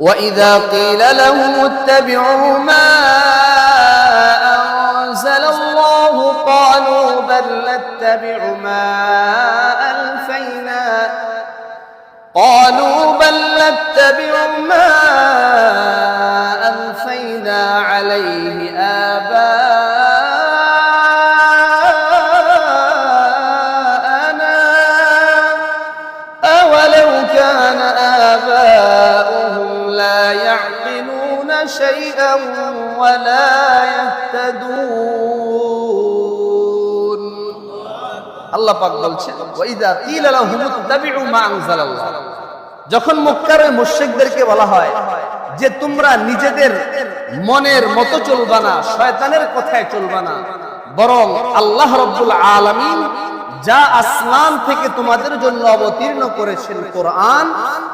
وإذا قيل لهم اتبعوا ما أنزل الله قالوا بل نتبع ما ألفينا عليه آباءنا أولو كان آباؤهم لا يعقلون شيئا ولا يهتدون আল্লাহ পাক বলছেন ওয়াইদা কিলা লাহুম ইত্তাবিউ মা আনজালাল্লাহ, যখন মক্কার মুশরিকদেরকে বলা হয় যে তোমরা নিজেদের মনের মতো চলবা না, শয়তানের কথায় চলবা না, বরং আল্লাহ রাব্বুল আলামিন যা আসমান থেকে তোমাদের জন্য অবতীর্ণ করেছেন কোরআন,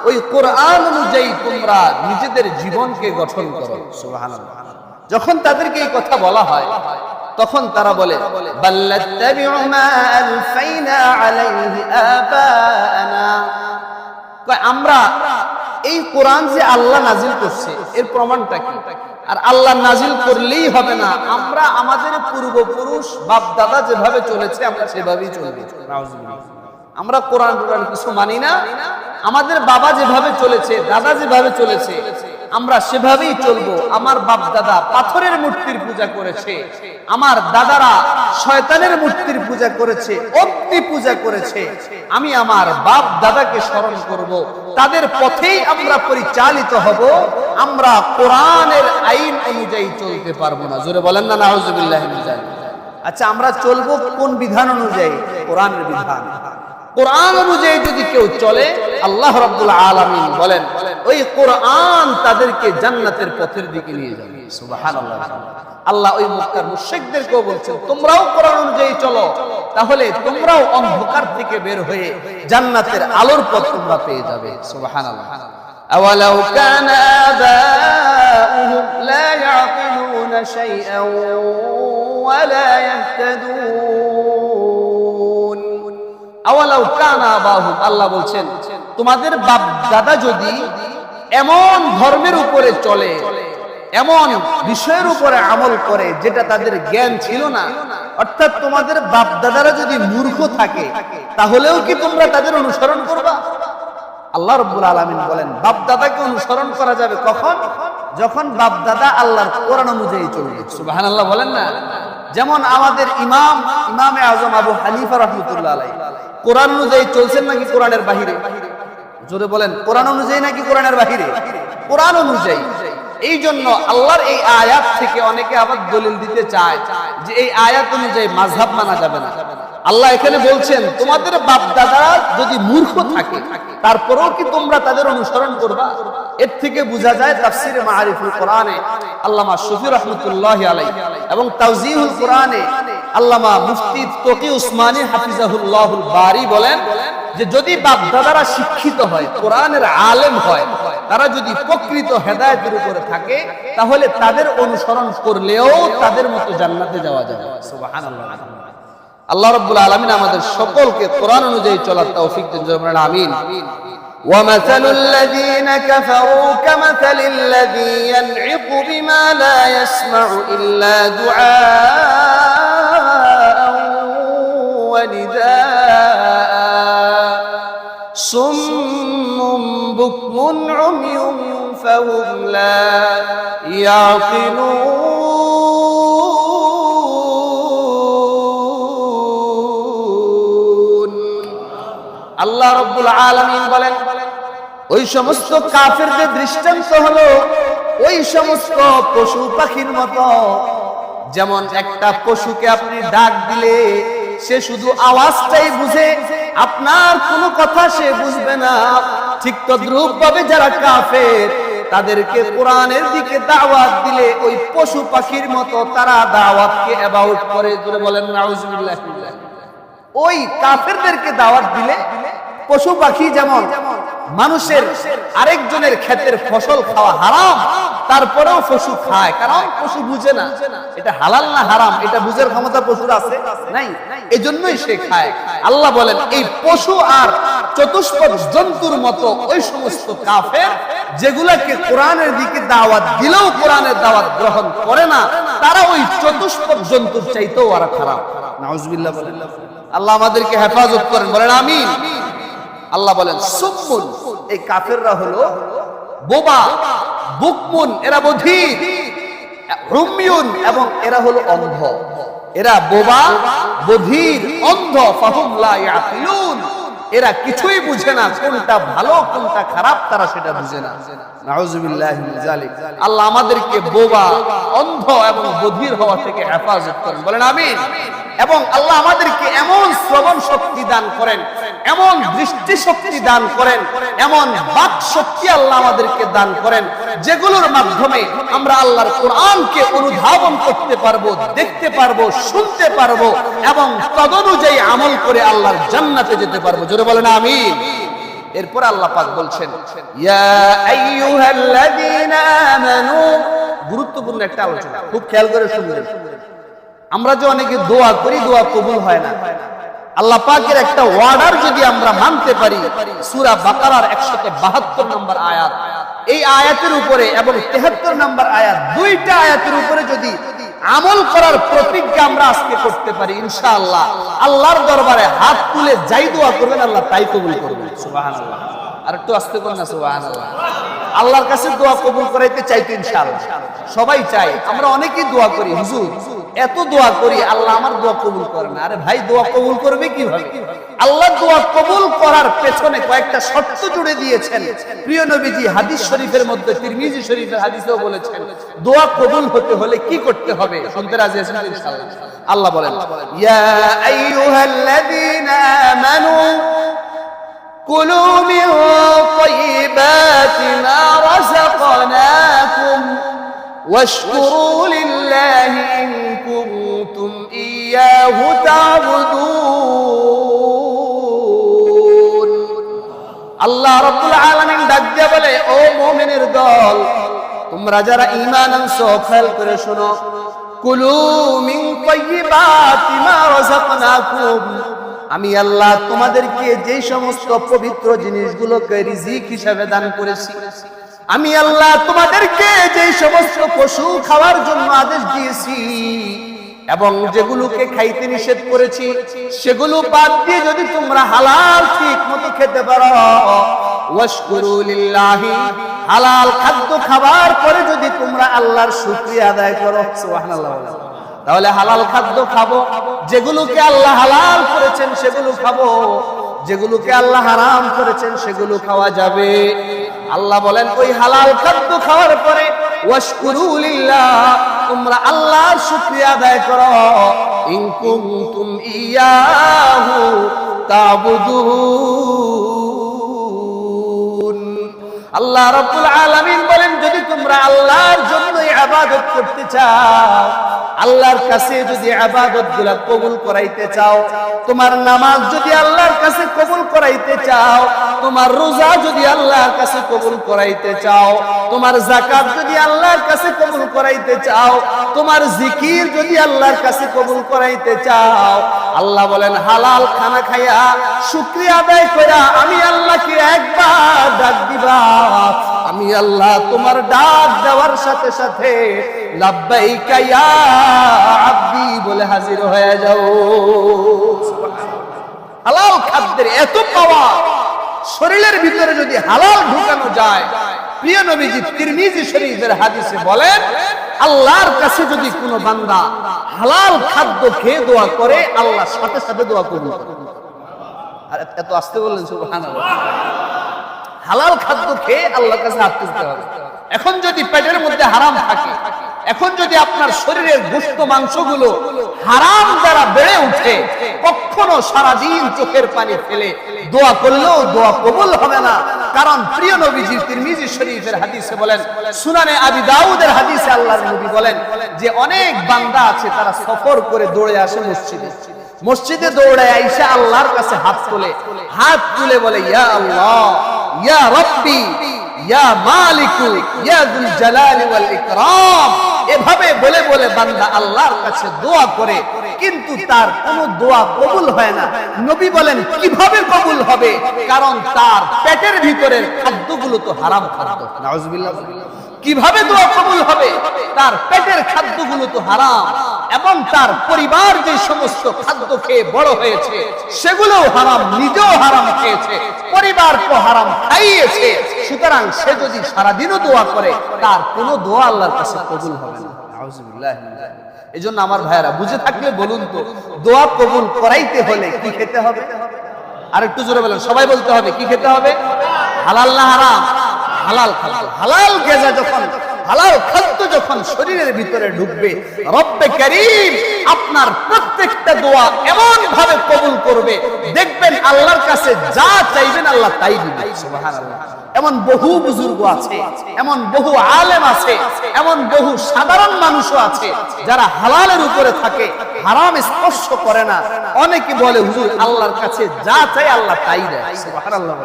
ওই কোরআন অনুযায়ী তোমরা নিজেদের জীবনকে গঠন করো। সুবহানাল্লাহ। যখন তাদেরকে এই কথা বলা হয় তখন তারা বলে বাল্লাত্তাবিউ মা আলফাইনা আলাইহি আবানা, আমরা এই কোরআন যে আল্লাহ নাজিল করছে এর প্রমাণটা কি? আর আল্লাহ নাজিল করলেই হবে না, আমরা আমাদের পূর্বপুরুষ বাপ দাদা যেভাবে চলেছে আমরা সেভাবেই চলবো। আমরা কোরআন কিছু মানি না, আমাদের বাবা যেভাবে চলেছে, দাদা যেভাবে চলেছে আমরা সেভাবেই চলবো। আমার বাপ দাদা পাথরের মূর্তির পূজা করেছে, আমার দাদারা শয়তানের মূর্তির পূজা করেছে, অগ্নি পূজা করেছে, আমি আমার বাপ দাদাকে স্মরণ করব, তাদের পথেই আমরা পরিচালিত হব, আমরা কোরআনের আইন অনুযায়ী চলতে পারবো না। জোরে বলেন না নাউজুবিল্লাহ মিন যালিক। আচ্ছা, আমরা চলবো কোন বিধান অনুযায়ী? কোরআনের বিধান। কোরআন অনুযায়ী যদি কেউ চলে, আল্লাহ রাব্বুল আলামিন বলেন ওই কোরআন তাদেরকে জান্নাতের পথের দিকে নিয়ে যাবে। সুবহানাল্লাহ। আল্লাহ ওই মক্কার মুশরিকদেরকেও বলছেন তোমরাও কোরআন অনুযায়ী চলো, তাহলে তোমরাও অন্ধকার থেকে বের হয়ে জান্নাতের আলোর পথ তোমরা পেয়ে যাবে। সুবহানাল্লাহ। আওয়ালাউ কানা আবাউহুম লা ইয়াকিলুনা শাইআন ওয়া লা ইয়াহতাদুন। আওয়ালাউ কানা আবাউহুম, আল্লাহ বলছেন তোমাদের বাপ দাদা যদি এমন ধর্মের উপরে চলে, এমন বিষয়ের উপরে আমল করে যেটা তাদের জ্ঞান ছিল না, অর্থাৎ তোমাদের বাপ দাদারা যদি মূর্খ থাকে তাহলেও কি তোমরা তাদের অনুসরণ করবা? আল্লাহ রাব্বুল আলামিন বলেন বাপ দাদাকে অনুসরণ করা যাবে কখন? যখন বাপ দাদা আল্লাহর কোরআন অনুযায়ী চলবে। সুবহানাল্লাহ বলেন না। যেমন আমাদের ইমামে আজম আবু হানিফা রাহমাতুল্লাহ আলাইহি কোরআন অনুযায়ী চলছেন নাকি কোরআনের বাহিরে? জোরে বলেন, কোরআন অনুযায়ী নাকি কোরআনের বাহিরে? কোরআন অনুযায়ী। এই জন্য আল্লাহর এই আয়াত থেকে অনেকে আবার দলিল দিতে চায় যে এই আয়াত অনুযায়ী মাযহাব মানা যাবে না। আল্লাহ এখানে বলছেন তোমাদের বাপ দাদারা যদি মূর্খ থাকে তারপরেও কি তোমরা তাদের অনুসরণ করবা? এর থেকে বোঝা যায় তাফসীরে মাআরিফুল কোরআনে আল্লামা শফি রাহমাতুল্লাহি আলাইহি এবং তাওজিহুল কোরআনে আল্লামা মুফতি তকি উসমানী হাফিজাহুল্লাহুল বারি বলেন যে যদি বাপ দাদারা শিক্ষিত হয়, কোরআনের আলেম হয়, তারা যদি প্রকৃত হেদায়েতের উপরে থাকে তাহলে তাদের অনুসরণ করলেও তাদের মতো জান্নাতে যাওয়া যাবে। সুবহানাল্লাহ। আল্লাহ রাব্বুল আলামিন আমাদের সকলকে কোরআন অনুযায়ী চলার তৌফিক দেন। বলেন আমিন। وَمَثَلُ الَّذِينَ كَفَرُوا كَمَثَلِ الَّذِي يَنْعِقُ بِمَا لَا يَسْمَعُ إِلَّا دُعَاءً وَنِدَاءً صُمٌّ بُكْمٌ عُمْيٌ فَهُمْ لَا يَعْقِلُونَ। আল্লাহ রাব্বুল আলামিন বলেন ওই সমস্ত কাফেরদের দৃষ্টান্ত হলো ওই সমস্ত পশু পাখির মতো, যেমন একটা পশুকে আপনি ডাক দিলে সে শুধু আওয়াজটাই বুঝে, আপনার কোনো কথা সে বুঝবে না। ঠিক তদ্রূপ ভাবে যারা কাফের তাদেরকে কোরআনের দিকে দাওয়াত দিলে ওই পশু পাখির মতো তারা দাওয়াতকে অ্যাবাউট করে। জোরে বলেন নাউজুবিল্লাহ। ওই কাফেরদেরকে দাওয়াত দিলে পশু পাখি যেমন মানুষের আরেকজনের ক্ষেতের ফসল খাওয়া হারাম, তারপরেও পশু খায়, কারণ পশু বুঝে না এটা হালাল না হারাম, এটা বুঝার ক্ষমতা পশুর আছে নাই, এজন্যই সে খায়। আল্লাহ বলেন এই পশু আর চতুষ্পদ জন্তুর মতো ওই সমস্ত কাফের যেগুলাকে কোরআনের দিকে দাওয়াত দিলেও কোরআনের দাওয়াত গ্রহণ করে না, তারা ওই চতুষ্পদ জন্তুর চাইতেও আর খারাপ। নাউজুবিল্লাহ বলেন। আল্লাহ আমাদেরকে হেফাজত করেন, বলেন আমিন। আল্লাহ বলেন সুম্মুন, এই কাফেররা হলো বোবা, বুকমুন এরা বধির, উম্মিয়ুন এবং এরা হলো অন্ধ। এরা বোবা, বধির, অন্ধ, ফাহুম লা ইয়াকিলুন, এরা কিছুই বুঝে না, কোনটা ভালো কোনটা খারাপ তারা সেটা বুঝে না। নাউজুবিল্লাহি মিন যালিক। আল্লাহ আমাদেরকে বোবা, অন্ধ এবং বধির হওয়া থেকে হেফাজত করেন, বলেন আমিন। এবং আল্লাহ আমাদেরকে এমন শ্রবণ শক্তি দান করেন, এমন দৃষ্টি শক্তি দান করেন, এমন বাক শক্তি আল্লাহ আমাদেরকে দান করেন, যেগুলোর মাধ্যমে আমরা আল্লাহর কোরআনকে অনুধাবন করতে পারবো, দেখতে পারবো, শুনতে পারবো এবং তদনুযায়ী আমল করে আল্লাহর জান্নাতে যেতে পারবো। জোরে বলেন আমিন। এরপর আল্লাহ পাক বলছেন ইয়া আইয়ুহাল্লাযীনা আমানু, গুরুত্বপূর্ণ একটা আলোচনা, খুব খেয়াল করে শুনবেন। আমরা যে অনেকে দোয়া করি, দোয়া কবুল হয় না। আল্লাহ পাকের একটা ওয়ার্ডার যদি আমরা মানতে পারি, সূরা বাকারার 172 নম্বর আয়াত, এই আয়াতের উপরে এবং 73 নম্বর আয়াত, দুইটা আয়াতের উপরে যদি আমল করার প্রতিজ্ঞা আমরা আজকে করতে পারি, ইনশাআল্লাহ আল্লাহর দরবারে হাত তুলে যাই দোয়া করবেন আল্লাহ তাই কবুল করবেন। সুবহানাল্লাহ। আর একটু আস্তে করুন না, সুবহানাল্লাহ। আল্লাহর কাছে দোয়া কবুল করাইতে চাইতে ইনশাআল্লাহ সবাই চাই। আমরা অনেকেই দোয়া করি, হুজুর এত দোয়া করি আল্লাহ আমার দোয়া কবুল করে না। আরে ভাই, দোয়া কবুল করবে কিভাবে? আল্লাহ দোয়া কবুল করার পেছনে কয়েকটা শর্ত জুড়ে দিয়েছেন। প্রিয় নবীজি হাদিস শরীফের মধ্যে, তিরমিজি শরীফের হাদিসেও বলেছেন দোয়া কবুল হতে হলে কি করতে হবে। শুনতে রাজি আছেন ইনশাআল্লাহ? আল্লাহ বলেন ইয়া আইয়ুহাল্লাযীনা আমানু কুলু মিন তাইয়্যিবাতি মা রাযাকনাকুম ওয়াশকুরু লিল্লাহি ইন কুনতুম ইয়্যাহু তা'বুদুন। আল্লাহ রাব্বুল আলামিন ডাক দিয়ে বলে, ও মুমিনের দল, তোমরা যারা ঈমান আনছো খেয়াল করে শোনো, কুলু মিন তাইয়্যিবাতি মা রাযাকনাকুম, আমি আল্লাহ তোমাদেরকে যে সমস্ত পবিত্র জিনিসগুলোকে রিজিক হিসেবে দান করেছি, আমি আল্লাহ তোমাদেরকে যে সমস্ত পশু খাওয়ার জন্য আদেশ দিয়েছি এবং যেগুলোকে খাইতে নিষেধ করেছি, সেগুলো বাদ দিয়ে যদি তোমরা হালাল ঠিক মতো খেতে পারো, ওয়াশকুরু লিল্লাহি, হালাল খাদ্য খাবার পরে যদি তোমরা আল্লাহর শুকরিয়া আদায় করো, সুবহানাল্লাহ, তাহলে হালাল খাদ্য খাবো, যেগুলোকে আল্লাহ হালাল করেছেন সেগুলো খাবো, যেগুলোকে আল্লাহ হারাম করেছেন সেগুলো খাওয়া যাবে। আল্লাহ বলেন ওই হালাল খাদ্য খাওয়ার পরে ওয়াশকুরু লিল্লাহ, তোমরা আল্লাহর শুকরিয়া আদায় করো, ইন কুনতুম ইয়্যাহু তা'বুদুন। আল্লাহ রাব্বুল আলামিন বলেন যদি তোমরা আল্লাহর জন্য ইবাদত করতে চাও, আল্লাহর কাছে যদি ইবাদতগুলো কবুল করাইতে চাও, তোমার নামাজ যদি আল্লাহর কাছে কবুল করাইতে চাও, তোমার রোজা যদি আল্লাহর কাছে কবুল করাইতে চাও, তোমার যাকাত যদি আল্লাহর কাছে কবুল করাইতে চাও, তোমার জিকির যদি আল্লাহর কাছে কবুল করাইতে চাও, আল্লাহ বলেন হালাল খানা খাইয়া শুকরিয়া আদায় কইরা আমি আল্লাহকে একবার ডাক দিবা, আমি আল্লাহ তোমার ডাক দেওয়ার সাথে সাথে লাব্বাইকা ইয়া আব্দি বলে হাজির হয়ে যাও। হালাল খাদ্যের এত পাওয়া, শরীরের ভিতরে যদি হালাল ঢুকানো যায়, প্রিয় নবীজি তিরমিজি শরীফের হাদিসে বলেন আল্লাহর কাছে যদি কোনো বান্দা হালাল খাদ্য খেয়ে দোয়া করে, আল্লাহ সাথে সাথে দোয়া কবুল করে। আর এত আস্তে বললেন সুবহানাল্লাহ। হালাল খাদ্য খেয়ে আল্লাহর কাছে হাত তুলতে হবে। এখন যদি পেটের মধ্যে হারাম থাকে, এখন যদি আপনার শরীরের গোশত মাংসগুলো হারাম দ্বারা বেড়ে উঠে, কখনো সারাদিন চোখের পানি ফেলে দোয়া করলেও দোয়া কবুল হবে না। কারণ প্রিয় নবীজি তিরমিজি শরীফের হাদিসে বলেন, সুনানে আবি দাউদের হাদিসে আল্লাহর নবী বলেন যে অনেক বান্দা আছে তারা সফর করে দৌড়ে আসে মসজিদে, মসজিদে দৌড়ে আইসা আল্লাহর কাছে হাত তুলে বলে ইয়া আল্লাহ ইয়া রাব্বি, ইয়া মালিকু ইয়া যুল জালালি ওয়াল ইকরাম, এভাবে বলে বলে বান্দা আল্লাহর কাছে দোয়া করে, কিন্তু তার কোনো দোয়া কবুল হয় না। নবী বলেন কিভাবে কবুল হবে? কারণ তার পেটের ভিতরের খাদ্যগুলো তো হারাম খাদ্য। নাউজুবিল্লাহ। কিভাবে দোয়া কবুল হবে? তার পেটের খাদ্যগুলো তো হারাম, এবং তার পরিবার যে সমস্ত খাদ্য খেয়ে বড় হয়েছে সেগুলোও হারাম, নিজেও হারাম খেয়েছে, পরিবারকে হারাম খাইয়েছে। সুতরাং সে যদি সারাদিনও দোয়া করে তার কোনো দোয়া আল্লাহর কাছে কবুল হবে না। নাউজুবিল্লাহ। এই জন্য আমার ভাইয়েরা বুঝে থাকলে বলুন তো, দোয়া কবুল করাইতে হলে কি খেতে হবে? আর একটু জোরে বলেন, সবাই বলতে হবে কি খেতে হবে? হালাল না হারাম? হালাল খাদ্য। হালাল গেজা যখন, হালাল খাদ্য যখন শরীরের ভিতরে ঢুকবে, রব্বে কারীম আপনার প্রত্যেকটা দোয়া এমন ভাবে কবুল করবে, দেখবেন আল্লাহর কাছে যা চাইবেন আল্লাহ তাই দিবেন। সুবহানাল্লাহ। এমন বহু বুজুর্গ আছে, এমন বহু আলেম আছে, এমন বহু সাধারণ মানুষও আছে যারা হালালের উপরে থাকে, হারাম স্পর্শ করে না। অনেকে বলে হুজুর আল্লাহর কাছে যা চাই আল্লাহ তাই দেয়। সুবহানাল্লাহ।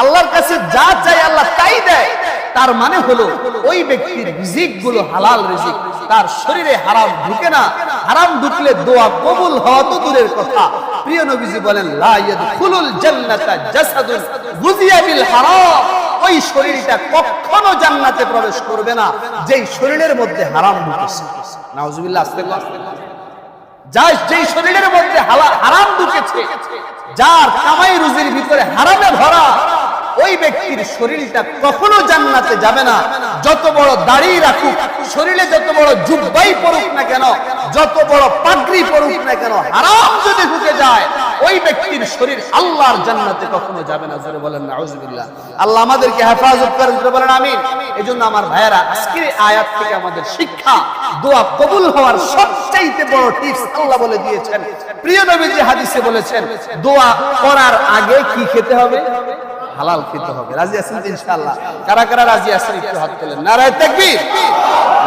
আল্লাহর কাছে যা চাই আল্লাহ তাই দেয়, তার মানে হলো ওই ব্যক্তির রিজিক গুলো হালাল রিজিক, তার শরীরে হারাম ঢুকে না। হারাম ঢুকলে দোয়া কবুল হওয়া তো দূরের কথা। প্রিয় নবীজি বলেন লা ইয়াদখুলুল জান্নাতা জাসাদুন গুযিয়া বিল হারাম, ওই শরীরটা কখনো জান্নাতে প্রবেশ করবে না যেই শরীরের মধ্যে হারাম ঢুকেছে। নাউজুবিল্লাহ। আস্তাগফিরুল্লাহ। যেই শরীরের মধ্যে হারাম ঢুকেছে, যার কামাই রুজির ভিতরে হারামে ভরা, ওই ব্যক্তির শরীরটা কখনো জান্নাতে যাবে না। যত বড় দাড়ি রাখুক, শরীরে যত বড় জুব্বাই পরুক না কেন, যত বড় পাগড়ি পরুক না কেন, হারাম যদি ঢুকে যায় ওই ব্যক্তির শরীর আল্লাহর জান্নাতে কখনো যাবে না। জোরে বলেন নাউজুবিল্লাহ। আল্লাহ আমাদেরকে হেফাজত করেন। জোরে বলেন আমিন। এজন্য আমার ভাইয়েরা, আজকের আয়াত থেকে আমাদের শিক্ষা, দোয়া কবুল হওয়ার সবচাইতে বড় টিপস আল্লাহ বলে দিয়েছেন। প্রিয় নবীজি হাদিসে বলেছেন দোয়া করার আগে কি খেতে হবে? হালাল খেতে হবে। রাজি আছেন ইনশাআল্লাহ? কারা কারা রাজি আছেন একটু হাত তোলেন। নারায়ে তাকবীর,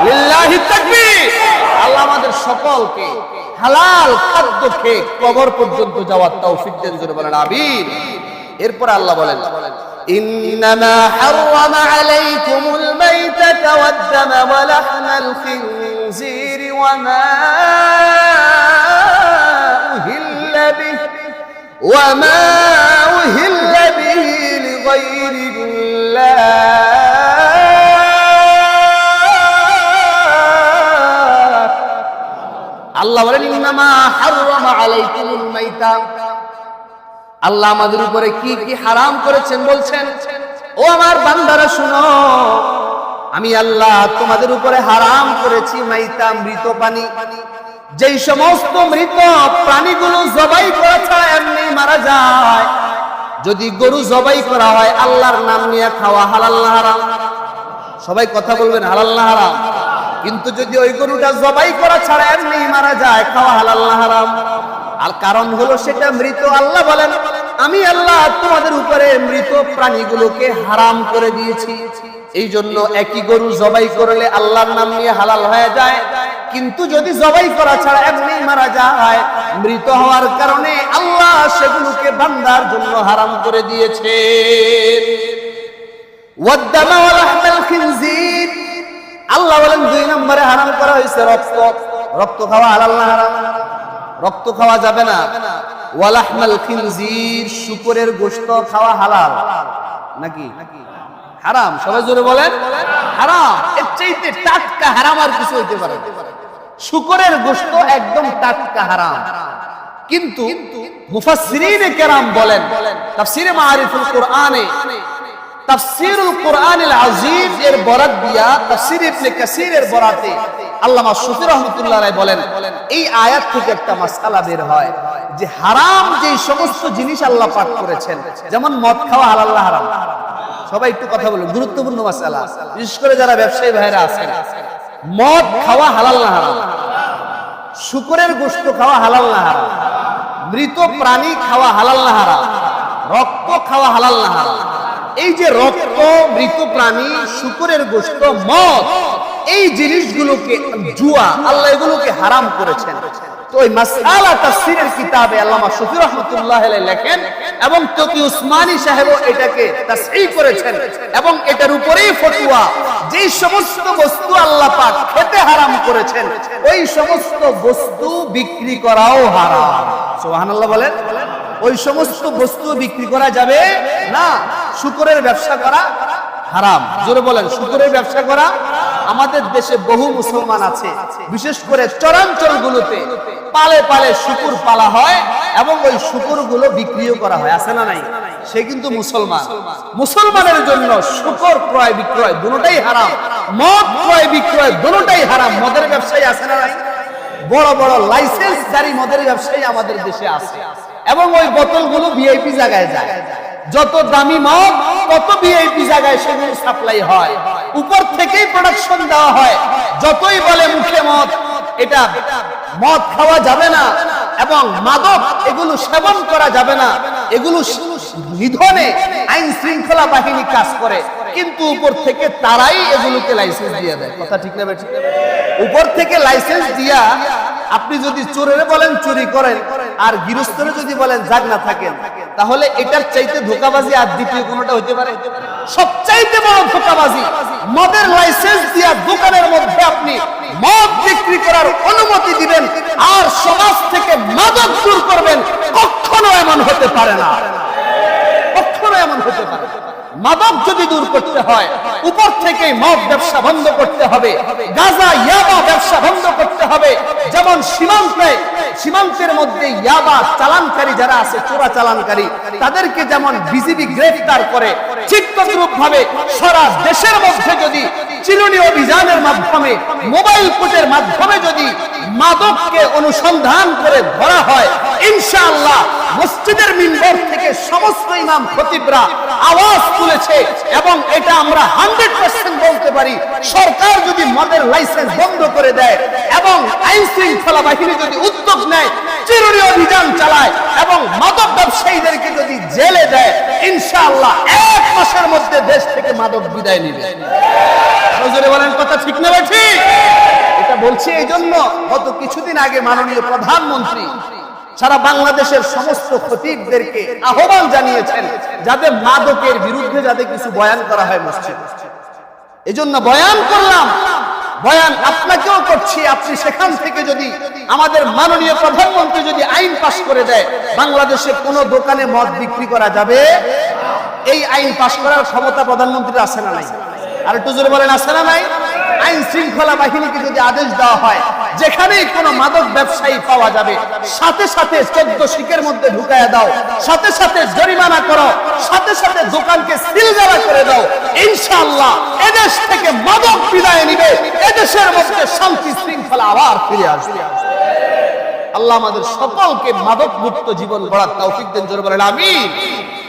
লিল্লাহি তাকবীর। আল্লাহ আমাদের সকলকে হালাল খাদ্য খেয়ে কবর পর্যন্ত যাওয়ার তৌফিক দেন। জোরে বলেন আমিন। এরপর আল্লাহ বলেন ইন্নামা হারামা আলাইকুমুল মাইতাতা ওয়াদ-দামা ওয়া লাহমাল খিনজিরি ওয়া মা উহিল্লা বিহি ওয়া মা উহিল্লা বিহি লিগাইরিল্লাহ। আল্লাহ বলেন ইন্নামা হারামা আলাইকুমুল মাইতা, আল্লাহ আমাদের উপরে কি কি হারাম করেছেন বলছেন, ও আমার বান্দারা শুনো, আমি আল্লাহ তোমাদের উপরে হারাম করেছি মাইতা, মৃত পানি। যেই সমস্ত মৃত প্রাণীগুলো জবাই করা ছাড়া এমনি মারা যায়। যদি গরু জবাই করা হয় আল্লাহর নাম নিয়ে খাওয়া হালাল না হারাম? সবাই কথা বলবেন হালাল না হারাম? কিন্তু যদি ওই গরুটা জবাই করা ছাড়া এমনি মারা যায়, খাওয়া হালাল না হারাম? আর কারণ হলো সেটা মৃত। আল্লাহ বলেন আমি আল্লাহ তোমাদের উপরে মৃত প্রাণীগুলোকে হারাম করে দিয়েছি। এই জন্য একই গরু জবাই করলে আল্লাহর নাম নিয়ে হালাল হয়ে যায়, কিন্তু যদি জবাই করা ছাড়া এমনি মারা যায়, মৃত হওয়ার কারণে আল্লাহ সেগুলোকে বান্দার জন্য হারাম করে দিয়েছে। ওয়াদ-দামা ওয়া লাহমাল খিনজির, আল্লাহ বলেন 2 নম্বরে হারাম করা হয়েছে রক্ত। রক্ত খাওয়া হালাল না হারাম? রক্ত খাওয়া যাবে না। ওয়া লাহমাল খিনজির, শূকরের গোশত খাওয়া হালাল নাকি হারাম? সবাই জোরে বলেন হারাম। এর চাইতে টাটকা হারাম আর কিছু হইতে পারে? শূকরের গোশত একদম টাটকা হারাম। কিন্তু মুফাসসিরিনে কেরাম বলেন তাফসীরে মাআরিফুল কোরআনে, তাফসীরুল কোরআনিল আযীম এর বরাত দিয়া তাফসীর ইবনে কাসীরের বরাতে আল্লামা সুফি রাহমাতুল্লাহ আলাইহি বলেন এই আয়াত থেকে একটা মাসআলা বের হয় যে হারাম যে সমস্ত জিনিস আল্লাহ পাক করেছেন, যেমন মদ খাওয়া হালাল না হারাম? সবাই একটু কথা বলুন, গুরুত্বপূর্ণ মাসআলা। বিশেষ করে যারা ব্যবসায়ী ভাইরা আছেন, মদ খাওয়া হালাল না হারাম? শূকরের গোশত খাওয়া হালাল না হারাম? মৃত প্রাণী খাওয়া হালাল না হারাম? রক্ত খাওয়া হালাল না হারাম? এই যে রক্ত, মৃত প্রাণী, শূকরের গোশত, মদ, এই জিনিসগুলোকে জুয়া, আল্লাহ এগুলোকে হারাম করেছেন। তো তো ওই মাসআলা তাফসীরের কিতাবে আল্লামা শফি রাহমাতুল্লাহ আলাইহি লেখেন এবং তকি উসমানী সাহেবও এটাকে তাসহিহ করেছেন এবং এটার উপরেই ফতোয়া, যে সমস্ত বস্তু আল্লাহ পাক খেতে হারাম করেছেন ওই সমস্ত বস্তু বিক্রি করাও হারাম। সুবহানাল্লাহ বলেন। ওই সমস্ত বস্তু বিক্রি করা যাবে না। শুকরের ব্যবসা করা হারাম। জোরে বলেন, শুকরের ব্যবসা করা। আমাদের দেশে বহু মুসলমান আছে, বিশেষ করে চরাঞ্চলগুলোতে পালে পালে শুকুর পালা হয় এবং ওই শুকুরগুলো বিক্রিও করা হয়। আছে না নাই? সে কিন্তু মুসলমান। মুসলমানের জন্য শুকর ক্রয় বিক্রয় দুটোটাই হারাম, মদ ক্রয় বিক্রয় দুটোটাই হারাম। মদের ব্যবসায়ী আছে না নাই? বড় বড় লাইসেন্সধারী মদের ব্যবসায়ী আমাদের দেশে আছে এবং ওই বোতলগুলো ভিআইপি জায়গায় যায়। যত দামি মদ তত ভিআইপি জায়গায় সেগুলো সাপ্লাই হয়, উপর থেকেই প্রোডাকশন দেওয়া হয়। যতই বলে মুখে মদ, এটা মদ খাওয়া যাবে না এবং মাদক এগুলো সেবন করা যাবে না, এগুলো নিধনে আইন শৃঙ্খলা বাহিনী কাজ করে, কিন্তু উপর থেকে তারাই এগুলোকে লাইসেন্স দিয়ে দেয়। কথা ঠিক না বেঠিক? উপর থেকে লাইসেন্স দিয়া আপনি যদি চোরের বলেন চুরি করেন আর গৃহস্থরে যদি বলেন জাগ না থাকেন, তাহলে এটার চাইতে ধোঁকাবাজি আর দ্বিতীয় কোনটা হতে পারে? সবচাইতে বড় ধোঁকাবাজি মদের লাইসেন্স দিয়া দোকানের মধ্যে আপনি মদ বিক্রি করার অনুমতি দিবেন আর সমাজ থেকে মাদক দূর করবেন। কখনো এমন হতে পারে না, কখনো এমন হতে পারে। মাদক যদি দূর করতে হয় উপর থেকে মদ ব্যবসা বন্ধ করতে হবে, গাঁজা ইয়াবা ব্যবসা বন্ধ করতে হবে। যেমন সীমান্তের মধ্যে ইয়াবা চালানকারী যারা আছে, চোরা চালানকারী, তাদেরকে যেমন বিজিবি গ্রেফতার করে, ঠিক তদ্রূপ ভাবে সারা দেশের মধ্যে যদি চিরুনি অভিযানের মাধ্যমে, মোবাইল কোর্টের মাধ্যমে যদি মাদককে অনুসন্ধান করে ধরা হয়, ইনশাআল্লাহ মসজিদের মিম্বর থেকে সমস্ত ইমাম খতিবরা আওয়াজ তুলেছে এবং এটা আমরা 100% বলতে পারি, সরকার যদি মদের লাইসেন্স বন্ধ করে দেয় এবং আইন শৃঙ্খলা বাহিনী যদি উদ্যোগ নেয়, চিরুনি অভিযান চালায় এবং মাদক ব্যবসায়ীদেরকে যদি জেলে দেয়, ইনশাআল্লাহ 1 মাসের মধ্যে দেশ থেকে মাদক বিদায় নেবে। হুজুরে বলেন কথা ঠিক না ঠিক? এটা বলছি এই জন্য, গত কিছুদিন আগে মাননীয় প্রধানমন্ত্রী সারা বাংলাদেশের সমস্ত খতিবদেরকে আহ্বান জানিয়েছেন যাতে মাদকের বিরুদ্ধে যাতে কিছু বয়ান করা হয় মসজিদ। এই জন্য বয়ান করলাম, বয়ান আপনাকেও করছি। আপনি সেখান থেকে যদি আমাদের মাননীয় প্রধানমন্ত্রী যদি আইন পাশ করে দেয় বাংলাদেশে কোনো দোকানে মদ বিক্রি করা যাবে, এই আইন পাশ করার ক্ষমতা প্রধানমন্ত্রীর আছে না নাই? আর একটু জোরে বলেন, আছে না নাই? আইন শৃঙ্খলা বাহিনীকে যদি আদেশ দেওয়া হয় যেখানেই কোনো মাদক ব্যবসায়ী পাওয়া যাবে সাথে সাথে 14 শিকের মধ্যে ঢুকায়া দাও, সাথে সাথে জরিমানা করো, সাথে সাথে দোকানকে সিলগালা করে দাও, ইনশাআল্লাহ এদেশ থেকে মাদক বিদায় নিবে, এদেশের মধ্যে শান্তি শৃঙ্খলা আবার ফিরে আসবে। আল্লাহ আমাদের সকলকে মাদক মুক্ত জীবন গড়ার তৌফিক দেন। জোরে বলেন আমিন।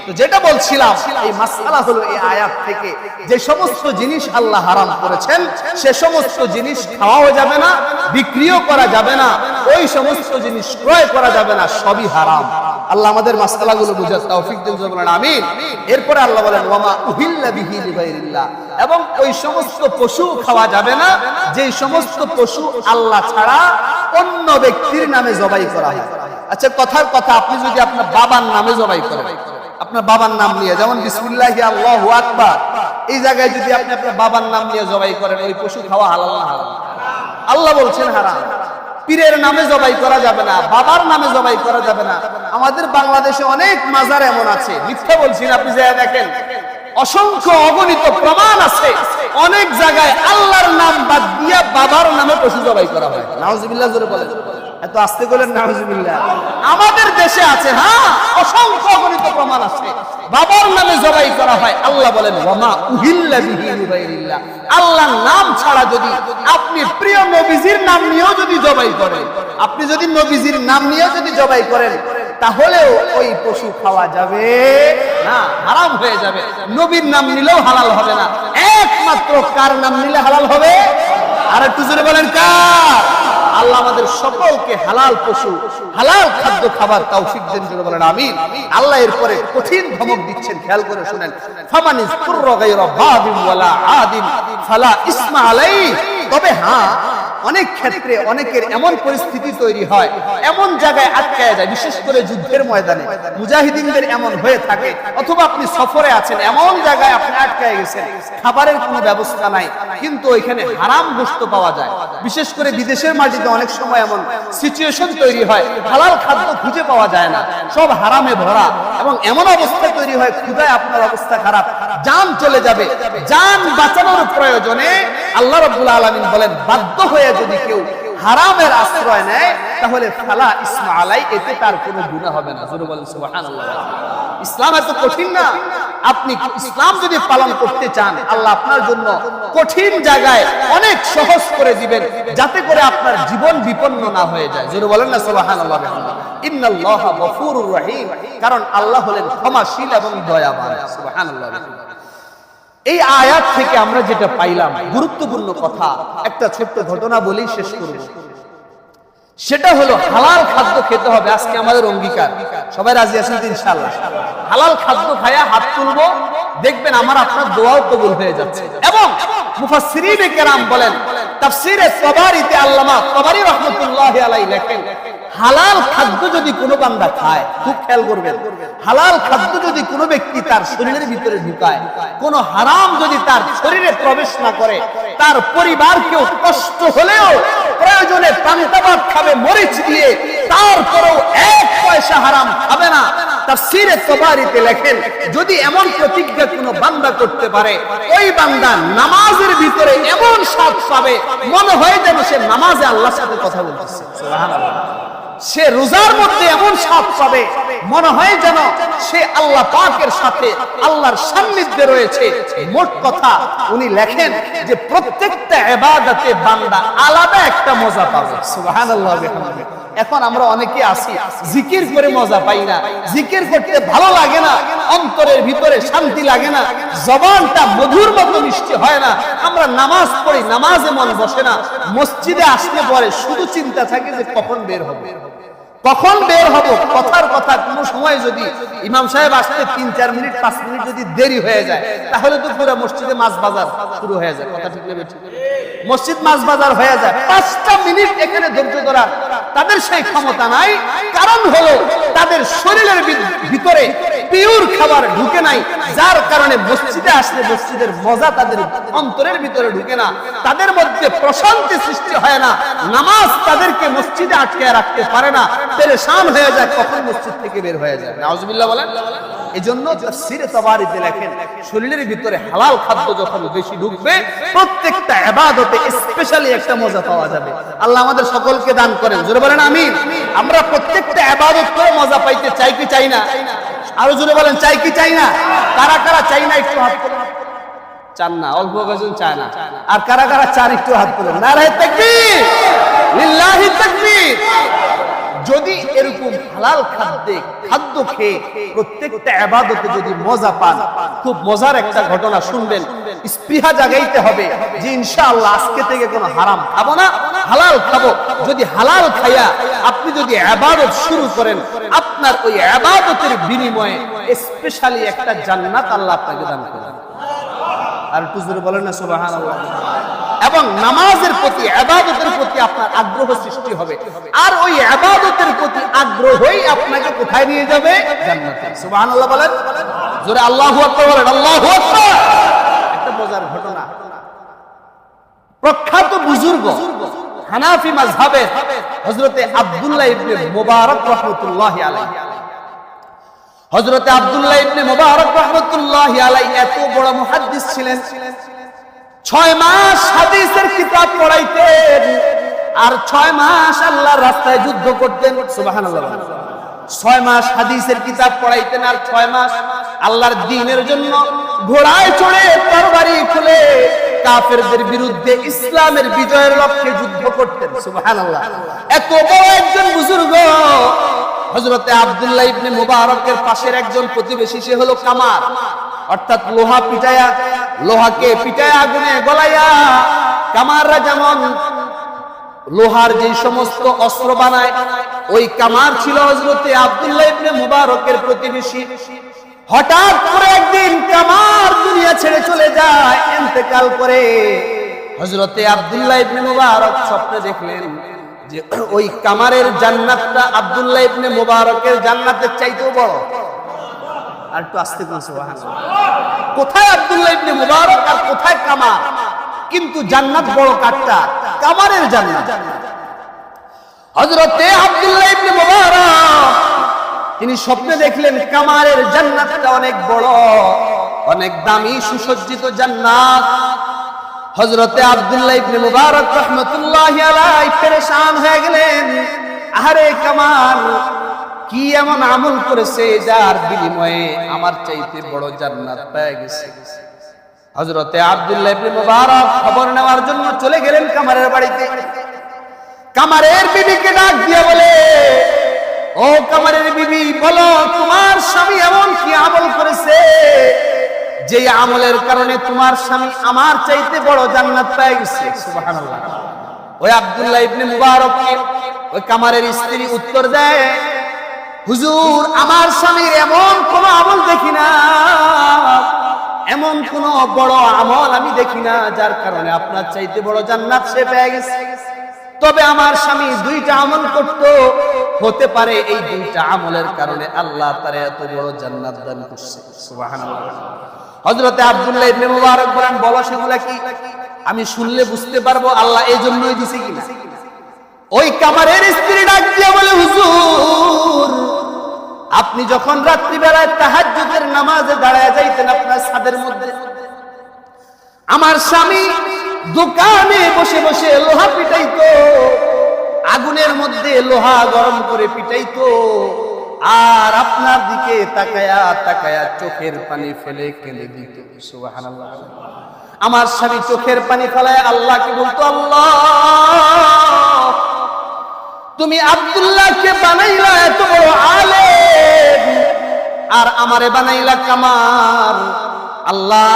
তো যেটা বলছিলাম, এই মাসআলা হলো এই আয়াত থেকে যে সমস্ত জিনিস আল্লাহ হারাম করেছেন সে সমস্ত জিনিস খাওয়াও যাবে না, বিক্রিও করা যাবে না, ওই সমস্ত জিনিস ক্রয় করা যাবে না, সবই হারাম। আল্লাহ আমাদের মাসআলাগুলো বুঝার তৌফিক দেন। বলেন আমিন। এরপরে আল্লাহ বলেন ওয়ামা উহিল্লা বিহি লিগাইরিল্লাহ, এবং ওই সমস্ত পশু খাওয়া যাবে না যে সমস্ত পশু আল্লাহ ছাড়া অন্য ব্যক্তির নামে জবাই করা হয়। আচ্ছা, কথার কথা, আপনি যদি আপনার বাবার নামে জবাই করেন, আপনার বাবার নাম নিয়ে, যেমন বিসমিল্লাহি আল্লাহু আকবার, এই জায়গায় যদি আপনি আপনার বাবার নাম নিয়ে জবাই করেন, ওই পশু খাওয়া হালাল না হারাম? আল্লাহ বলছেন হারাম। পীরের নামে জবাই করা যাবে না, বাবার নামে জবাই করা যাবে না। আমাদের বাংলাদেশে অনেক মাজার এমন আছে, মিথ্যা বলছি না, আপনি যা দেখেন অসংখ্য অগণিত প্রমাণ আছে, অনেক জায়গায় আল্লাহর নাম বাদ দিয়া বাবার নামে পশু জবাই করা হয়। নাউজুবিল্লাহ জোরে বলেন, এত আস্তে বলেন নাউজুবিল্লাহ। আমাদের দেশে আছে, হ্যাঁ, অসংখ্য অগণিত প্রমাণ আছে, বাবার নামে জবাই করা হয়। আল্লাহ বলেন ওয়ামা উহিল্লা বিহি লিগাইরিল্লাহ, আল্লাহর নাম ছাড়া যদি আপনি প্রিয় নবীজির নাম নিয়েও যদি জবাই করেন, আপনি যদি নবীজির নাম নিয়েও যদি জবাই করেন, তাহলেও ওই পশু খাওয়া যাবে না, হারাম হয়ে যাবে। নবীর নাম নিলেও হালাল হবে না, একমাত্র কার নাম নিলে হালাল হবে? আর একটু জোরে বলেন কার? আল্লাহ আমাদের সকলকে হালাল পশু, হালাল খাদ্য খাবার তৌফিক দেন। জোরে বলেন আমিন। আল্লাহ এরপরে কঠিন ধমক দিচ্ছেন, খেয়াল করে শুনেন। ফামানিস কুররা গায়রা বাদিন ওয়ালা আদিন ফালা ইসমা আলাইহি, তবে হ্যাঁ, অনেক ক্ষেত্রে অনেকের এমন পরিস্থিতি তৈরি হয়, এমন জায়গায় আটকায় যায়, বিশেষ করে যুদ্ধের ময়দানে মুজাহিদিনদের এমন হয়ে থাকে, অথবা আপনি সফরে আছেন, এমন জায়গায় আপনি আটকায় গেছেন, খাবারের কোনো ব্যবস্থা নাই, কিন্তু ওইখানে হারাম গোশত পাওয়া যায়। বিশেষ করে বিদেশের মাটিতে অনেক সময় এমন সিচুয়েশন তৈরি হয়, হালাল খাদ্য খুঁজে পাওয়া যায় না, সব হারামে ভরা, এবং এমন অবস্থা তৈরি হয় ক্ষুধায় আপনার অবস্থা খারাপ, জান চলে যাবে। জান বাঁচানোর প্রয়োজনে আল্লাহ রাব্বুল আলামিন বলেন, বাধ্য হয়ে যদি কেউ হারামের আশ্রয় নেয় তাহলে ফালা ইসমা আলাই, এতে তার কোনো গুনাহ হবে না। জোরে বলেন সুবহানাল্লাহ। ইসলাম এত কঠিন না। আপনি ইসলাম যদি পালন করতে চান, আল্লাহ আপনার জন্য কঠিন জায়গায় অনেক সহজ করে দিবেন, যাতে করে আপনার জীবন বিপন্ন না হয়ে যায়। জোরে বলেন না সুবহানাল্লাহ। ইন্নাল্লাহা গফুরুর রহিম, কারণ আল্লাহ হলেন ক্ষমাশীল এবং দয়াবান। সুবহানাল্লাহ। এই আয়াত থেকে আমরা যেটা পাইলাম গুরুত্বপূর্ণ কথা, একটা ছোট্ট ঘটনা বলেই শেষ করব। সেটা হলো হালাল খাদ্য খেতে হবে। আজকে আমাদের অঙ্গীকার, সবাই রাজি আছেন তো ইনশাআল্লাহ? হালাল খাদ্য খায়া হাত তুলবো, দেখবেন আমার আপনার দোয়াও কবুল হয়ে যাচ্ছে। এবং মুফাসসিরিনে কেরাম বলেন, তাফসীরে তাবারিতে আল্লামা তাবারি রাহমাতুল্লাহি আলাইহি লেখেন, হালাল খাদ্য যদি কোনো বান্দা খায়, খুব খেয়াল করবেন, হালাল খাদ্য যদি কোনো ব্যক্তি তার শরীরের ভিতরে ঢুকায়, কোন হারাম যদি তার শরীরে প্রবেশ না করে, তার পরিবারকেও কষ্ট হলেও প্রয়োজনে পান্তা ভাত খাবে মরিচ দিয়ে, তারপরেও এক পয়সা হারাম খাবে না। তাফসীরে তাবারিতে লেখেন, যদি এমন প্রতিজ্ঞা কোনো বান্দা করতে পারে, ওই বান্দা নামাজের ভিতরে এমন স্বাদ পাবে, মনে হয় যেন সে নামাজে আল্লাহর সাথে কথা বলতেছে। সুবহানাল্লাহ। সে রোজার মধ্যে এমন স্বাদ পাবে, মনে হয় যেন সে আল্লাহ পাকের সাথে আল্লাহর সান্নিধ্যে রয়েছে। মোট কথা উনি লেখেন যে প্রত্যেকটা ইবাদতে বান্দা আলাদা একটা মজা পাবে। সুবহানাল্লাহ। এখন আমরা অনেকে আছি জিকির করে মজা পাই না, জিকির করতে ভালো লাগে না, অন্তরের ভিতরে শান্তি লাগে না, জবানটা মধুর মতো মিষ্টি হয় না, আমরা নামাজ পড়ি, নামাজে মন বসে না, মসজিদে আসলে পরে শুধু চিন্তা থাকে যে কখন বের হবে, কখন বের হব। কথার কথা কোন সময় যদি ইমাম সাহেব আসতে 3-4 মিনিট 5 মিনিট যদি দেরি হয়ে যায়, তাহলে তো পুরো মসজিদে মাছ বাজার শুরু হয়ে যায়। কথা ঠিক নেবে, মসজিদ মাছ বাজার হয়ে যায়। 5টা মিনিট এখানে ধৈর্য ধরার তাদের সেই ক্ষমতা নাই। কারণ হলো তাদের শরীরের ভিতরে পিওর খাবার ঢুকে নাই, যার কারণে মসজিদে আসলে মসজিদের মজা তাদের অন্তরের ভিতরে ঢুকে না, তাদের মধ্যে প্রশান্তি সৃষ্টি হয় না, নামাজ তাদেরকে মসজিদে আটকে রাখতে পারে না, পেরেশান হয়ে যায়, কখন মসজিদ থেকে বের হয়ে যায়। নাউজুবিল্লাহ বলেন। এজন্য তাফসীরে তাবারিতে লেখেন, শরীরের ভিতরে হালাল খাদ্য যখন বেশি ঢুকবে, প্রত্যেকটা ইবাদতে স্পেশালি একটা মজা পাওয়া যাবে। আল্লাহ আমাদের সকলকে দান করেন। জোরে বলেন আমিন। আমরা প্রত্যেকটা ইবাদত করে মজা পাইতে চাই কি চাই না? আরো জোরে বলেন, চাই কি চাই না? কারা কারা চাই না একটু হাত তোলেন। চান না? অল্প কয়েকজন চায় না। আর কারা কারা চান একটু হাত তোলেন। নারায়ে তাকবীর, লিল্লাহি তাকবীর। যদি এরকম হালাল খাদ্য খেয়ে প্রত্যেকটা ইবাদতে যদি মজা পান, খুব মজার একটা ঘটনা শুনবেন, স্পৃহা জাগাইতে হবে যে ইনশাআল্লাহ আজকে থেকে কোনো হারাম খাবো না, হালাল খাবো। যদি হালাল খাইয়া আপনি যদি ইবাদত শুরু করেন, আপনার ওই ইবাদতের বিনিময়ে স্পেশালি একটা জান্নাত আল্লাহ আপনাকে দান করবেন। আর একটু জোরে বলেন না সুবহানাল্লাহ। এবং নামাজের প্রতি, ইবাদতের প্রতি আপনার আগ্রহ সৃষ্টি হবে, আর ওই ইবাদতের প্রতি আগ্রহই আপনাকে কোথায় নিয়ে যাবে? জান্নাতে। সুবহানাল্লাহ বলেন, জোরে আল্লাহু আকবার বলেন, আল্লাহু আকবার। একটা মজার ঘটনা, প্রখ্যাত বুজুর্গ হানাফি মাযহাবের হযরতে আব্দুল্লাহ ইবনে মুবারক রাহমাতুল্লাহি আলাইহি, হযরতে আব্দুল্লাহ ইবনে মুবারক রাহমাতুল্লাহি আলাইহি এত বড় মুহাদ্দিস ছিলেন, 6 মাস হাদিসের কিতাব পড়াইতেন, আর 6 মাস আল্লাহর রাস্তায় যুদ্ধ করতেন। সুবহানাল্লাহ। 6 মাস হাদিসের কিতাব পড়াইতেন, আর 6 মাস আল্লাহর দ্বীনের জন্য ঘোড়ায় চড়ে তরবারি খুলে কাফেরদের বিরুদ্ধে ইসলামের বিজয়ের লক্ষ্যে যুদ্ধ করতেন। সুবহানাল্লাহ। এত বড় একজন বুজুর্গ হযরতে আব্দুল্লাহ ইবনে মুবারকের পাশের একজন প্রতিবেশী, সে হলো কামার, অর্থাৎ লোহা পিটায়া, লোহাকে পিটায়া আগুনে গলাইয়া, কামাররা যেমন লোহার যে সমস্ত অস্ত্র বানায়, ওই কামার ছিল হযরতে আব্দুল্লাহ ইবনে মুবারকের প্রতিবেশী। হঠাৎ করে একদিন কামার দুনিয়া ছেড়ে চলে যায়, ইন্তেকাল করে। হযরতে আব্দুল্লাহ ইবনে মুবারক স্বপ্নে দেখলেন যে ওই কামারের জান্নাতটা আব্দুল্লাহ ইবনে মুবারকের জান্নাতের চাইতেও বড়। আর একটু আস্তে বলুন সুবহানাল্লাহ। কোথায় আব্দুল্লাহ ইবনে মুবারক আর কোথায় কামার, কিন্তু জান্নাত বড় কাটটা কামারের জান্নাত। হযরতে আব্দুল্লাহ ইবনে মুবারক তিনি স্বপ্নে দেখলেন কামারের জান্নাতটা অনেক বড়, অনেক দামি সুসজ্জিত জান্নাত। হযরতে আব্দুল্লাহ ইবনে মুবারক রাহমাতুল্লাহি আলাইহি পেরেশান হয়ে গেলেন, আরে কামার কি এমন আমল করেছে যার বিনিময়ে আমার চাইতে বড় জান্নাত পেয়ে গেছে। হযরতে আব্দুল্লাহ ইবনে মুবারক খবর নেওয়ার জন্য চলে গেলেন কামারের বাড়িতে। কামারের বিবিকে ডাক দিয়ে বলে, ও কামারের বিবি, বলো তোমার স্বামী এমন কি আমল করেছে যে আমলের কারণে তোমার স্বামী আমার চাইতে বড় জান্নাত পেয়ে গেছে। সুবহানাল্লাহ। ওই আব্দুল্লাহ ইবনে মুবারককে ওই কামারের স্ত্রী উত্তর দেয়, হুজুর আমার স্বামীর এমন কোন আমল দেখি না, এমন কোন বড় আমল আমি দেখি না যার কারণে আপনার চাইতে বড় জান্নাত সে পেয়ে গেছে। তবে আমার স্বামী দুইটা আমল করত, হতে পারে এই দুইটা আমলের কারণে আল্লাহ তারে এত বড় জান্নাত দান করছে। সুবহানাল্লাহ। হযরতে আব্দুল্লাহ ইবনে মুবারক বলেন, বলো সেগুলা কি, আমি শুনলে বুঝতে পারবো আল্লাহ এই জন্যই দিছে কিনা। ওই কামারের স্ত্রী ডাক দিয়ে বলে, হুজুর আপনি যখন রাত্রি বেলায় তাহাজ্জুদের নামাজে দাঁড়ায় যাইতেন আপনার ছাদের মধ্যে, আমার স্বামী দোকানে বসে বসে লোহা পিটাইতো, আগুনের মধ্যে লোহা গরম করে পিটাইতো, আর আপনার দিকে তাকায়া তাকায়া চোখের পানি ফেলে কেঁদে দিত। সুবহানাল্লাহ। আমার স্বামী চোখের পানি ফেলায় আল্লাহকে বলতো, আল্লাহ তুমি আব্দুল্লাহকে বানাইলা এত বড় আলেম, আর আমারে বানাইলা কামার। আল্লাহ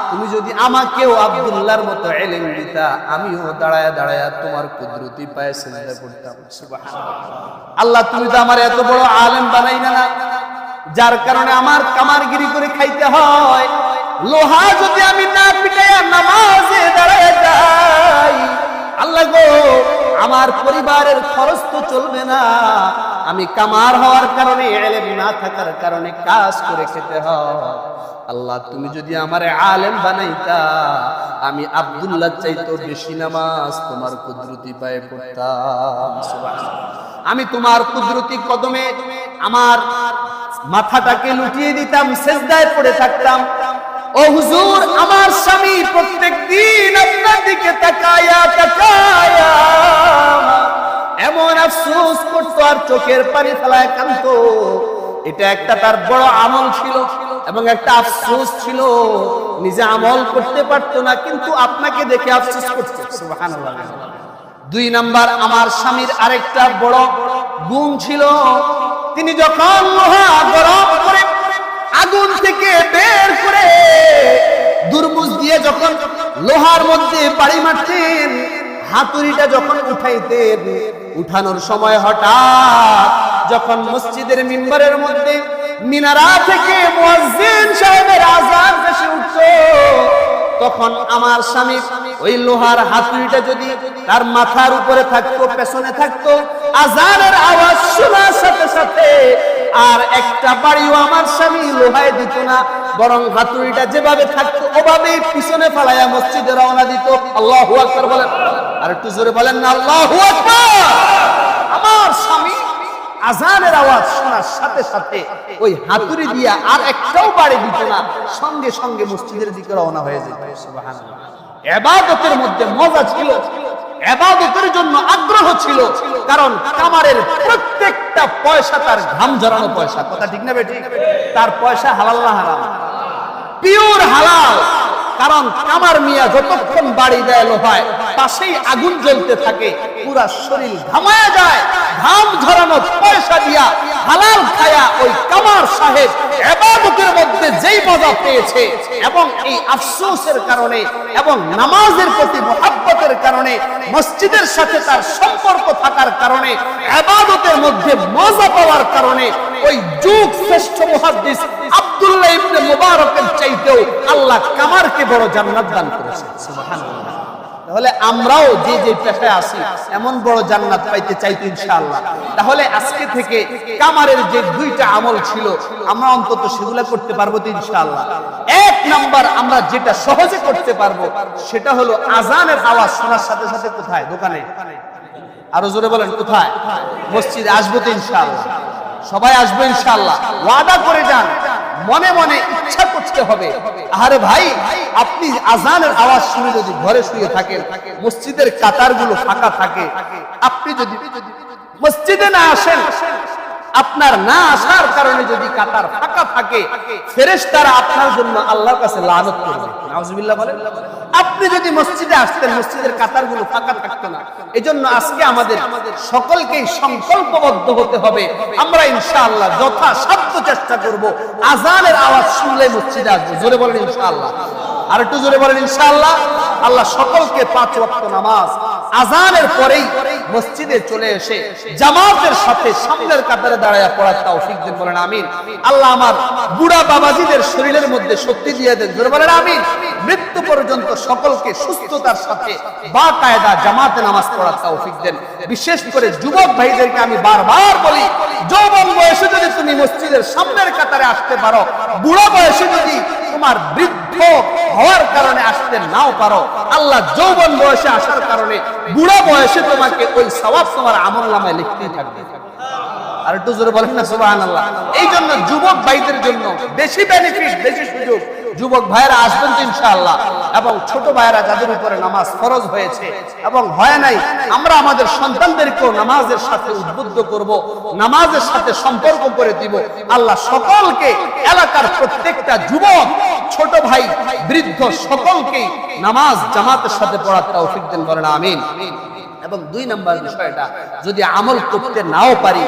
তুমি যদি আমাকেও আব্দুল্লাহর মতো ইলম দিতা, আমিও দাঁড়ায়া দাঁড়ায়া তোমার কুদরতি পায়ে সিজদা করতাম। সুবহানাল্লাহ। আল্লাহ তুমি তো আমার এত বড় আলেম বানাইলা না, যার কারণে আমার কামারগিরি করে খাইতে হয়। লোহা যদি আমি না পিটাইয়া নামাজে দাঁড়ায়া যাই, আল্লাহ গো আমার পরিবারের খরচ তো চলবে না, আমি কামার হওয়ার কারণে ইলম না থাকার কারণে কাজ করে খেতে হয়। আল্লাহ তুমি যদি আমারে আলেম বানাইতা, আমি আব্দুল্লাহ চাইতো বেশি নামাজ তোমার কুদরতি পায়ে পড়তাম। সুবহানাল্লাহ। আমি তোমার কুদরতি কদমে আমার মাথাটাকে লুটিয়ে দিতাম, সিজদায় পড়ে থাকতাম। ও হুজুর আমার স্বামী প্রত্যেকদিন আপনার দিকে তাকায়া তাকায়া এমন আফসোস করতো আর চোখের পানি ফেলায় কাঁদতো। এটা একটা তার বড় আমল ছিল এবং একটা আফসোস ছিল, নিজে আমল করতে পারতো না, কিন্তু আপনাকে দেখে আফসোস করতো। সুবহানাল্লাহ। দুই নাম্বার, আমার স্বামীর আরেকটা বড় গুণ ছিল, তিনি যখন লোহা গরম করে আগুন থেকে বের করে দুর্বুজ দিয়ে যখন লোহার মধ্যে বাড়ি মারতেন, হাতুড়িটা যখন উঠাইতেন, উঠানোর সময় হঠাৎ যখন মসজিদের মিম্বরের মধ্যে মিনারা থেকে মুয়াজ্জিন সাহেবের আযান ভেসে উঠতো, তখন আমার স্বামী ওই লোহার হাতুড়িটা যদি তার মাথার উপরে থাকতো, পেছনে থাকতো, আযানের আওয়াজ শোনার সাথে সাথে আর একটা বাড়িও আমার স্বামী লোহায় দিত না, বরং হাতুড়িটা যেভাবে থাকতো ওভাবেই পিছনে ফালাইয়া মসজিদে রওনা দিত। আল্লাহু আকবার বলেন, আর একটু জোরে বলেন না আল্লাহু আকবার। আমার স্বামী আযানের আওয়াজ শোনার সাথে সাথে ওই হাতুড়ি দিয়া আর একটাও বাড়ি দিত না, সঙ্গে সঙ্গে মসজিদের দিকে রওনা হয়ে যেত। সুবহানাল্লাহ। ইবাদতের মধ্যে মজা ছিল, ইবাদতের জন্য আগ্রহ ছিল, কারণ কামারের প্রত্যেকটা পয়সা তার ঘাম ঝরানো পয়সা। কথা ঠিক না বেঠিক? তার পয়সা হালাল না হারাম? পিওর হালাল। কারণ কামার মিয়া যতক্ষণ বাড়ি দেয় লোহায়, পাশেই আগুন জ্বলতে থাকে, পুরা শরীর ঘামায়া যায়, ঘাম ঝরানো পয়সা দিয়া হালাল খায়া ওই কামার সাহেব ইবাদতের মধ্যে যেই মজা পেয়েছে, এবং এই আফসোসের কারণে এবং নামাজের প্রতি মুহাব্বতের কারণে, মসজিদের সাথে তার সম্পর্ক থাকার কারণে, ইবাদতের মধ্যে মজা পাওয়ার কারণে ওই যুগ শ্রেষ্ঠ মুহাদ্দিস আব্দুল্লাহ ইবনে মুবারকের চাইতেও আল্লাহ কামারকে বড় জান্নাত দান করেছেন। সুবহানাল্লাহ। তাহলে আমরাও যে যে পেশায় আছি এমন বড় জান্নাত পাইতে চাইতো ইনশাআল্লাহ। তাহলে আজকে থেকে কামারের যে দুইটা আমল ছিল আমরা অন্তত সেগুলা করতে পারবো তো ইনশাআল্লাহ। এক নাম্বার আমরা যেটা সহজে করতে পারবো সেটা হলো আজানের আওয়াজ শোনার সাথে সাথে কোথায়? দোকানে। আরো জোরে বলেন কোথায়? মসজিদে আসবো তো ইনশাআল্লাহ। সবাই আসবে ইনশাআল্লাহ। ওয়াদা করে যান, মনে মনে ইচ্ছা করতে হবে। আরে ভাই, আপনি আজানের আওয়াজ শুনে যদি ঘরে শুয়ে থাকেন, মসজিদের কাতারগুলো ফাঁকা থাকে, আপনি যদি মসজিদে না আসেন, আপনার না আসার কারণে যদি কাতার ফাঁকা থাকে, ফেরেশতারা আপনার জন্য আল্লাহর কাছে লানত করবে। নাউজুবিল্লাহ বলেন। আপনি যদি মসজিদে আসতেন, মসজিদের কাতারগুলো ফাঁকা থাকতো না। এজন্য আজকে আমাদের সকলকেই সংকল্পবদ্ধ হতে হবে, আমরা ইনশাআল্লাহ যথাসাধ্য চেষ্টা করব আজানের আওয়াজ শুনলে মসজিদে আসবো। জোরে বলেন ইনশাআল্লাহ। আর একটু জোরে বলেন ইনশাআল্লাহ। আল্লাহ সকলকে 5 ওয়াক্ত নামাজ আজানের পরেই মসজিদে চলে এসে জামাতের সাথে সামনের কাতারে দাঁড়ায় পড়ার তৌফিক দেন, বলেন আমিন। আল্লাহ আমার বুড়া বাবাজিদের শরীরের মধ্যে শক্তি দিয়ে দেন, জোরে বলেন আমিন। মৃত্যু পর্যন্ত সকলকে সুস্থতার সাথে বাকায়দা জামাতে নামাজ পড়ার তৌফিক দেন। বিশেষ করে যুবক ভাইদেরকে আমি বারবার বলি, যৌবন বয়সে যদি তুমি মসজিদের সামনের কাতারে আসতে পারো, বুড়া বয়সে যদি তোমার বৃদ্ধ হওয়ার কারণে আসতে নাও পারো, আল্লাহ যৌবন বয়সে আসার কারণে বুড়া বয়সে তোমাকে ওই সওয়াব তোমার আমলনামায় লিখতেই থাকবে। আর একটু জোরে বলেন না সুবহানাল্লাহ। এই জন্য যুবক ভাইদের জন্য বেশি বেনিফিট, বেশি সুযোগ। যুবক ভাইরা আসবেন তো ইনশাআল্লাহ। এবং ছোট ভাইরা যাদের উপরে নামাজ ফরজ হয়েছে এবং হয় নাই, আমরা আমাদের সন্তানদেরকেও নামাজের সাথে উদ্বুদ্ধ করব, নামাজের সাথে সম্পর্ক করে দিব। আল্লাহ সকলকে, এলাকার প্রত্যেকটা যুবক, ছোট ভাই, বৃদ্ধ সকলকে নামাজ জামাতের সাথে পড়ার তৌফিক দেন, বলেন আমিন। এবং 2 নম্বর বিষয়টা, যদি আমল করতে নাও পারি,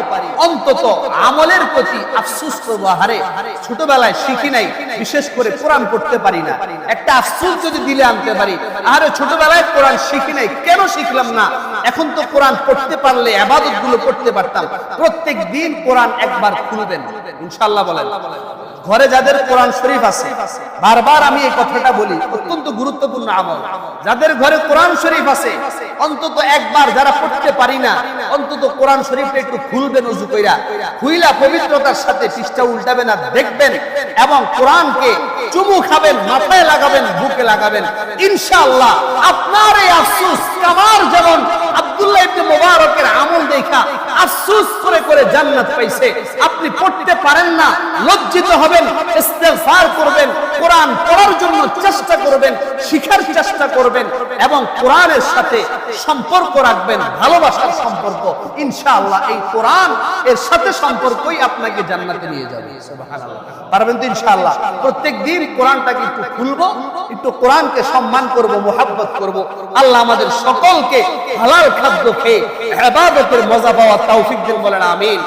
অন্তত আমলের প্রতি আফসোস করবো। হারে ছোটবেলায় শিখি নাই, বিশেষ করে কোরআন পড়তে পারি না, একটা আফসোস যদি দিলে আনতে পারি, আরে ছোটবেলায় কোরআন শিখি নাই, কেন শিখলাম না? এখন তো কোরআন পড়তে পারলে ইবাদত গুলো করতে পারতাম। প্রত্যেক দিন কোরআন একবার খুলবেন ইনশাআল্লাহ। বলেন ঘরে যাদের কোরআন শরীফ আছে, বারবার আমি এই কথাটা বলি, অত্যন্ত গুরুত্বপূর্ণ আমল। যাদের ঘরে কোরআন শরীফ আছে, অন্তত একবার, যারা পড়তে পারি না, অন্তত কোরআন শরীফটা একটু খুলবেন, ওযু কইরা খুইলা পবিত্রতার সাথে পৃষ্ঠা উল্টাবেন আর দেখবেন, এবং কোরআনকে চুমু খাবেন, মাথায় লাগাবেন, বুকে লাগাবেন। ইনশাআল্লাহ আপনার এই আফসোস, কামার যেমন আব্দুল্লাহ ইবনে মুবারকের আমল দেখা আফসোস করে করে জান্নাত পাইছে, আপনি পড়তে পারেন না, লজ্জিত হবেন, ইস্তেগফার করবেন, কোরআন পড়ার জন্য চেষ্টা করবেন, শিখার চেষ্টা করবেন, এবং কোরআনের সাথে সম্পর্ক রাখবেন, ভালোবাসার সম্পর্ক। ইনশাআল্লাহ এই কোরআন এর সাথে সম্পর্কই আপনাকে জান্নাতে নিয়ে যাবে। সুবহানাল্লাহ। পারবেন তো ইনশাআল্লাহ? প্রত্যেক দিন কোরআনটাকে একটু খুলবো, একটু কোরআনকে সম্মান করব, মুহাব্বত করব। আল্লাহ আমাদের সকলকে হালাল খাদ্য খেয়ে ইবাদতের মজা পাওয়ার তৌফিক দিন, বলেন আমিন।